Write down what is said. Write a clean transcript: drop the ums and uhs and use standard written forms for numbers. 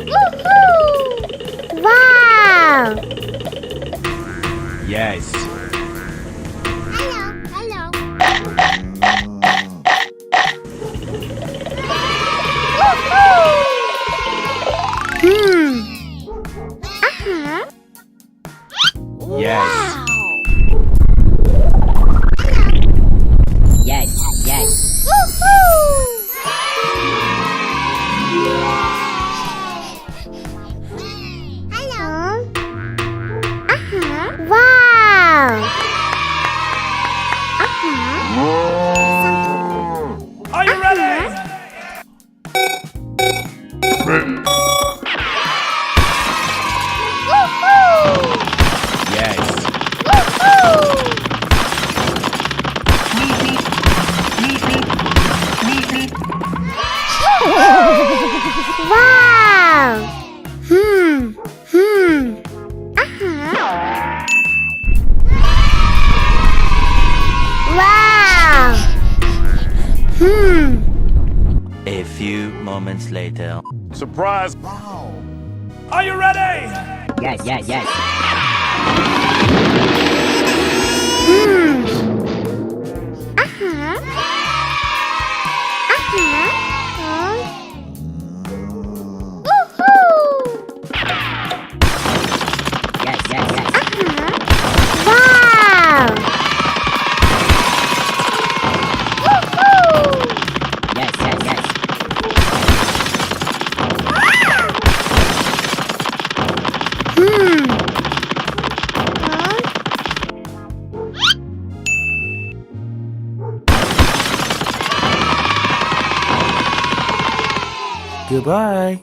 Woohoo! Wow! Yes. Hello, hello. Woohoo! Uh-huh. Yes. Wow! Yes, yes. Woohoo! Hello. Uh-huh. Wow! Uh-huh. Are you ready? Woohoo! Yes. Woohoo! Wow! Uh-huh. Wow! A few moments later. Surprise. Wow. Are you ready? Yes, yes, yes. Uh-huh. Uh-huh. Woohoo! Yes, yes, yes. Uh-huh. Wow! Woohoo! Yes, yes, yes. Goodbye.